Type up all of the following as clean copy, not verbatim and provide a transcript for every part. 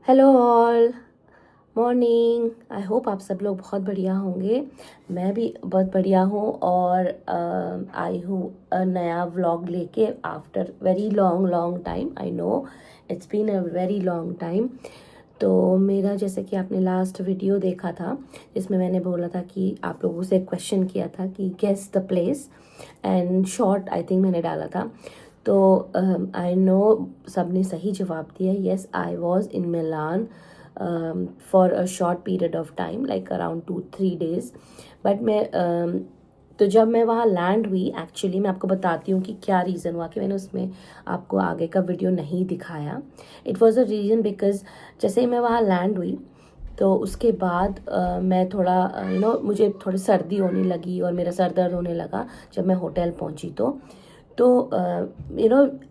Hello all, morning. I hope आप सब लोग बहुत बढ़िया होंगे। मैं भी बहुत बढ़िया हूँ और आई हूँ नया व्लॉग लेके after very long long time. I know it's been a very long time. तो मेरा जैसे कि आपने लास्ट वीडियो देखा था जिसमें मैंने बोला था कि आप लोगों से क्वेश्चन किया था कि guess the place, and short I think मैंने डाला था। तो आई नो सबने सही जवाब दिया। Yes, I was in Milan for a short period of time like around 2-3 days। But मैं तो जब मैं वहाँ लैंड हुई, एक्चुअली मैं आपको बताती हूँ कि क्या रीज़न हुआ कि मैंने उसमें आपको आगे का वीडियो नहीं दिखाया। It was a reason because जैसे ही मैं वहाँ लैंड हुई तो उसके बाद मैं थोड़ा मुझे थोड़ी सर्दी होने लगी और मेरा सर दर्द होने लगा जब मैं होटल पहुँची। तो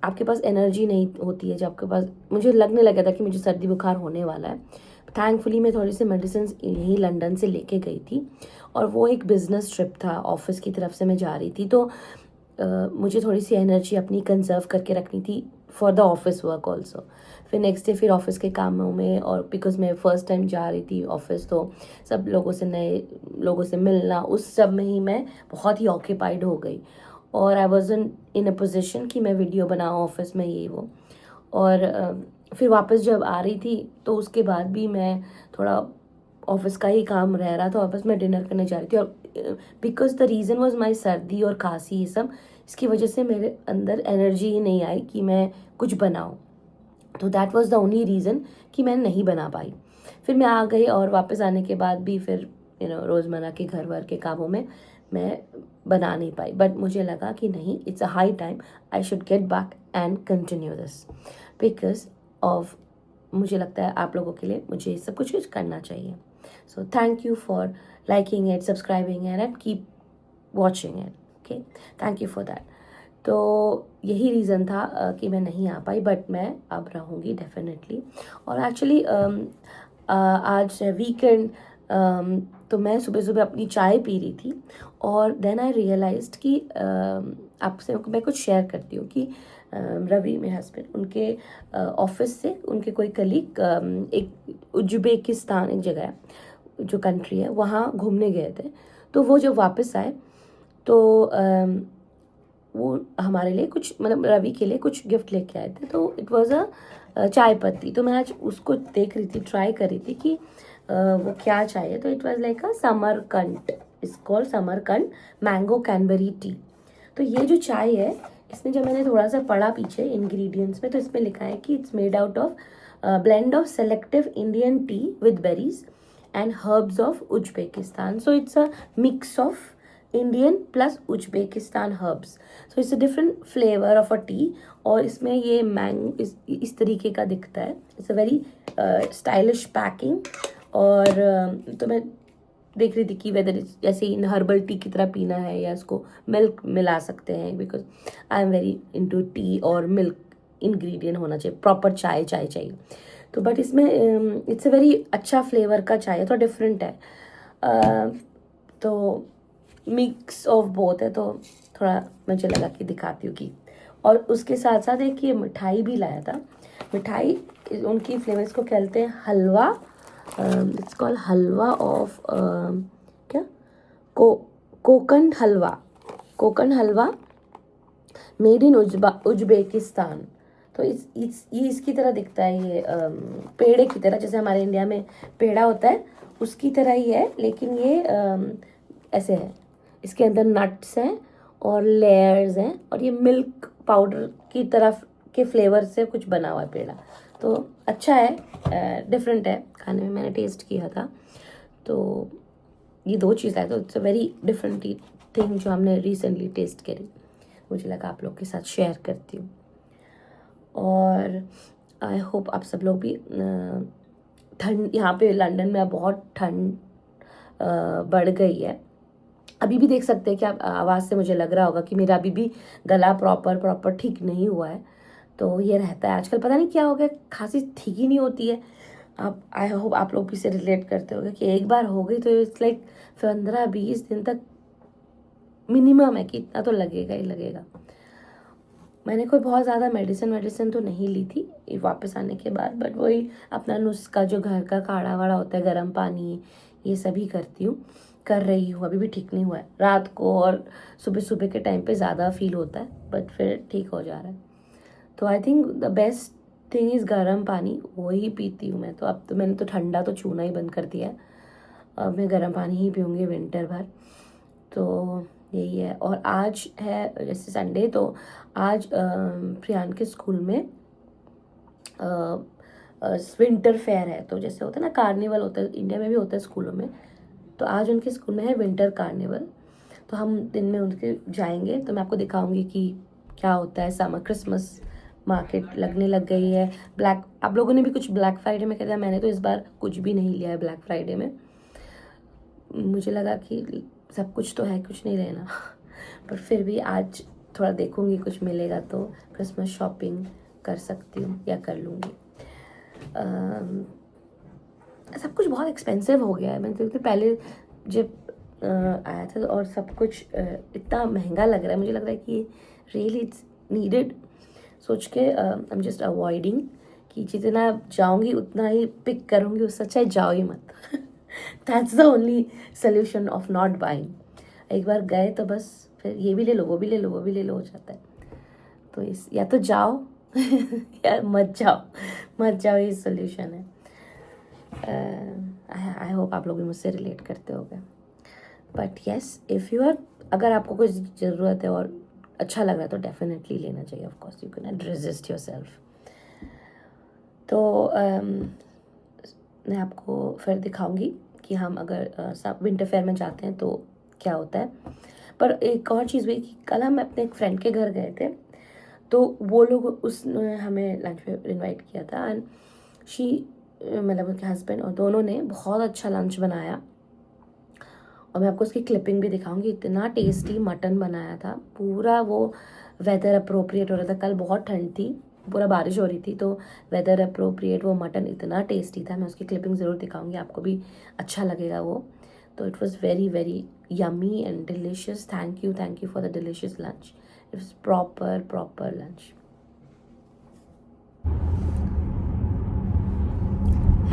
आपके पास एनर्जी नहीं होती है जब आपके पास, मुझे लगने लगा था कि मुझे सर्दी बुखार होने वाला है। थैंकफुली मैं थोड़ी सी मेडिसिन यहीं लंदन से लेके गई थी और वो एक बिज़नेस ट्रिप था, ऑफिस की तरफ से मैं जा रही थी। तो मुझे थोड़ी सी एनर्जी अपनी कंजर्व करके रखनी थी for the office work also. फिर नेक्स्ट डे फिर ऑफिस के कामों में, और बिकॉज मैं फ़र्स्ट टाइम जा रही थी ऑफिस, तो सब लोगों से, नए लोगों से मिलना, उस सब में ही मैं बहुत ही ऑक्यूपाइड हो गई और I was in a position कि मैं वीडियो बनाऊँ ऑफिस में, ये वो। और फिर वापस जब आ रही थी तो उसके बाद भी मैं थोड़ा ऑफिस का ही काम रह रहा था, वापस मैं डिनर करने जा रही थी। और because the reason was my सर्दी और खांसी, ये सब, इसकी वजह से मेरे अंदर एनर्जी ही नहीं आई कि मैं कुछ बनाऊँ। तो that was the only reason कि मैं नहीं बना पाई। फिर मैं आ गई और वापस आने के बाद भी फिर रोज़मर्रा के घर वर के कामों में मैं बना नहीं पाई। बट मुझे लगा कि नहीं, it's a high time, I should get back and continue this because of, मुझे लगता है आप लोगों के लिए मुझे सब कुछ करना चाहिए। So thank you for liking it, subscribing it and keep watching it. Okay, thank you for that. तो यही रीज़न था कि मैं नहीं आ पाई, बट मैं अब रहूँगी डेफिनेटली। और एक्चुअली आज वीकेंड, तो मैं सुबह सुबह अपनी चाय पी रही थी और देन आई रियलाइज्ड कि आपसे मैं कुछ शेयर करती हूँ कि रवि मेरे हस्बैंड, उनके ऑफिस से उनके कोई कलीग एक उज्बेकिस्तान, एक जगह है जो कंट्री है, वहाँ घूमने गए थे। तो वो जब वापस आए तो वो हमारे लिए कुछ, मतलब रवि के लिए कुछ गिफ्ट लेके आए थे। तो इट वाज अ चाय पत्ती। तो मैं आज उसको देख रही थी, ट्राई कर रही थी कि वो क्या चाय है। तो it was like a Samarkand, it's called Samarkand mango cranberry tea. तो ये जो चाय है, इसमें जब मैंने थोड़ा सा पढ़ा पीछे इंग्रेडिएंट्स में, तो इसमें लिखा है कि it's made out of blend of selective Indian tea with berries and herbs of Uzbekistan. So it's a mix of Indian plus Uzbekistan herbs. So it's a different flavor of a tea. और इसमें ये इस तरीके का दिखता है। It's a very stylish packing. और तो मैं देख रही थी कि वेदर जैसे इन हर्बल टी की तरह पीना है या इसको मिल्क मिला सकते हैं, because I am very into T और मिल्क इंग्रेडिएंट होना चाहिए, प्रॉपर चाय चाय चाहिए। तो बट इसमें इट्स अ वेरी अच्छा फ्लेवर का चाय है, थोड़ा डिफरेंट है। तो मिक्स ऑफ बोथ है, तो थोड़ा मुझे लगा कि दिखाती हूँ कि। और उसके साथ साथ एक ये मिठाई भी लाया था। मिठाई उनकी फ्लेवर्स को कहते हैं हलवा। इट्स कॉल्ड हलवा ऑफ क्या, कोकन हलवा, कोकन हलवा मेड इन उज्बेकिस्तान। तो ये इसकी तरह दिखता है, ये पेड़े की तरह, जैसे हमारे इंडिया में पेड़ा होता है उसकी तरह ही है, लेकिन ये ऐसे है। इसके अंदर नट्स हैं और लेयर्स हैं, और ये मिल्क पाउडर की तरफ के फ्लेवर से कुछ बना हुआ है पेड़ा। तो अच्छा है, डिफरेंट है खाने में, मैंने टेस्ट किया था। तो ये दो चीज़ है, तो it's a very different thing जो हमने रिसेंटली टेस्ट करी, मुझे लगा आप लोग के साथ शेयर करती हूँ। और आई होप आप सब लोग भी, ठंड यहाँ पे लंदन में अब बहुत ठंड बढ़ गई है। अभी भी देख सकते हैं कि आप आवाज़ से मुझे लग रहा होगा कि मेरा अभी भी गला प्रॉपर ठीक नहीं हुआ है। तो ये रहता है आजकल, पता नहीं क्या हो गया, खांसी ठीक ही नहीं होती है। आप, आई होप आप लोग भी से रिलेट करते होंगे कि एक बार हो गई तो इट्स लाइक 15-20 दिन तक मिनिमम है कि इतना तो लगेगा ही लगेगा। मैंने कोई बहुत ज़्यादा मेडिसिन तो नहीं ली थी वापस आने के बाद, बट वही अपना नुस्खा जो घर का काढ़ा वाढ़ा होता है, गर्म पानी, ये सभी कर रही हूँ। अभी भी ठीक नहीं हुआ है, रात को और सुबह सुबह के टाइम पे ज़्यादा फील होता है, बट फिर ठीक हो जा रहा है। तो I think the best thing is गर्म पानी, वही पीती हूँ मैं। तो अब तो मैंने तो ठंडा तो छूना ही बंद कर दिया है, अब मैं गर्म पानी ही पीऊँगी विंटर भर। तो यही है। और आज है जैसे संडे, तो आज प्रियान के स्कूल में विंटर फेयर है। तो जैसे होता है ना कार्निवल होता है, इंडिया में भी होता है स्कूलों में, तो आज उनके स्कूल में है विंटर कार्निवल। तो हम दिन में उनके जाएंगे, तो मैं आपको दिखाऊंगी कि क्या होता है। समर क्रिसमस मार्केट लगने लग गई है। ब्लैक, आप लोगों ने भी कुछ ब्लैक फ्राइडे में कहते हैं, मैंने तो इस बार कुछ भी नहीं लिया है ब्लैक फ्राइडे में। मुझे लगा कि सब कुछ तो है, कुछ नहीं लेना पर फिर भी आज थोड़ा देखूंगी, कुछ मिलेगा तो क्रिसमस शॉपिंग कर सकती हूँ या कर लूँगी। सब कुछ बहुत एक्सपेंसिव हो गया है। मैं देखती पहले जब आया था और सब कुछ इतना महंगा लग रहा है, मुझे लग रहा है कि रियली इट्स नीडेड। सोच के आई एम जस्ट अवॉइडिंग कि जितना जाऊंगी उतना ही पिक करूंगी, उससे अच्छा जाओ ही मत that's the only solution of not buying. एक बार गए तो बस फिर ये भी ले लो, वो भी ले लो, वो भी ले लो हो जाता है। तो इस या तो जाओ या मत जाओ, ये सोल्यूशन है। आई होप आप लोग भी मुझसे रिलेट करते होगे। But yes, if you are, अगर आपको कुछ ज़रूरत है और अच्छा लग रहा है तो डेफिनेटली लेना चाहिए। Of course you can not resist yourself. तो मैं आपको फिर दिखाऊंगी कि हम अगर सब विंटर फेयर में जाते हैं तो क्या होता है। पर एक और चीज़ हुई कि कल हम अपने एक फ्रेंड के घर गए थे, तो वो लोग उसने हमें लंच पे इनवाइट किया था, एंड शी, मतलब उनके हस्बैंड और दोनों ने बहुत अच्छा लंच बनाया। और मैं आपको उसकी क्लिपिंग भी दिखाऊंगी। इतना टेस्टी मटन बनाया था, पूरा वो वेदर अप्रोप्रिएट हो रहा था। कल बहुत ठंड थी, पूरा बारिश हो रही थी, तो वेदर अप्रोप्रिएट वो मटन इतना टेस्टी था। मैं उसकी क्लिपिंग ज़रूर दिखाऊंगी, आपको भी अच्छा लगेगा वो। तो it was very very yummy and delicious. Thank you for the delicious lunch. It was proper lunch.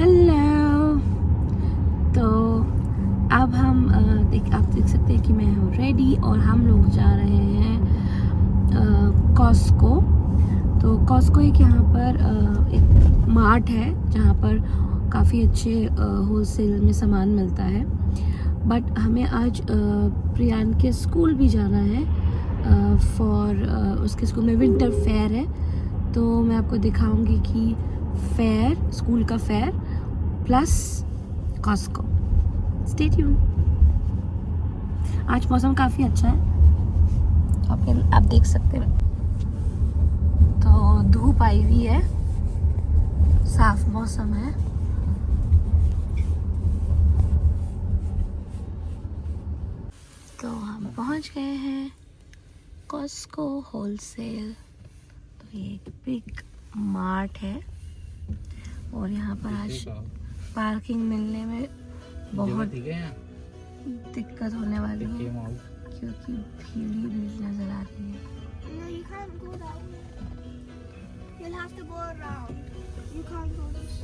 Hello. तो अब हम आप देख सकते हैं कि मैं हूँ रेडी और हम लोग जा रहे हैं कॉस्को। तो कॉस्को एक यहाँ पर एक मार्ट है जहाँ पर काफ़ी अच्छे होलसेल में सामान मिलता है। बट हमें आज प्रियान के स्कूल भी जाना है फॉर उसके स्कूल में विंटर फेयर है। तो मैं आपको दिखाऊंगी कि फेयर, स्कूल का fair plus Costco. Stay tuned. आज मौसम काफ़ी अच्छा है, आप देख सकते हैं। तो धूप आई हुई है, साफ मौसम है। तो हम पहुंच गए हैं कॉस्को होलसेल। तो ये एक बिग मार्ट है और यहाँ पर आज पार्किंग मिलने में बहुत दिक्कत होने वाली है क्योंकि भीड़ नजर आ रही है। You can't go that way. You'll have to go around. You can't go this.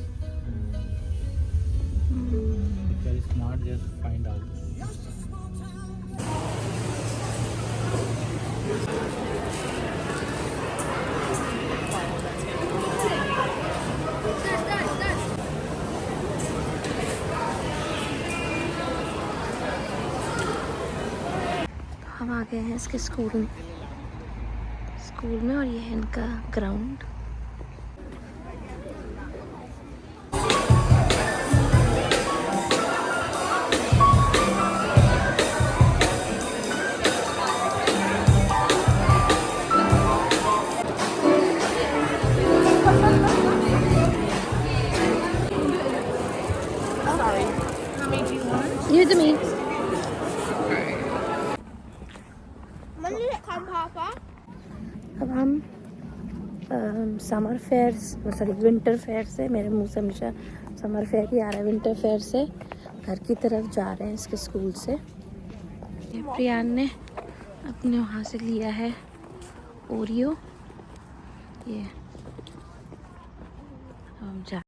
If you're smart, just find out. हम आ गए हैं इसके स्कूल में और ये है इनका ground. Give it to me. अब हम summer fair, sorry winter fair से, मेरे मुंह से हमेशा समर फेयर ही आ रहा है, विंटर फेयर से घर की तरफ जा रहे हैं इसके स्कूल से। प्रियान ने अपने वहाँ से लिया है ओरियो ये हम जा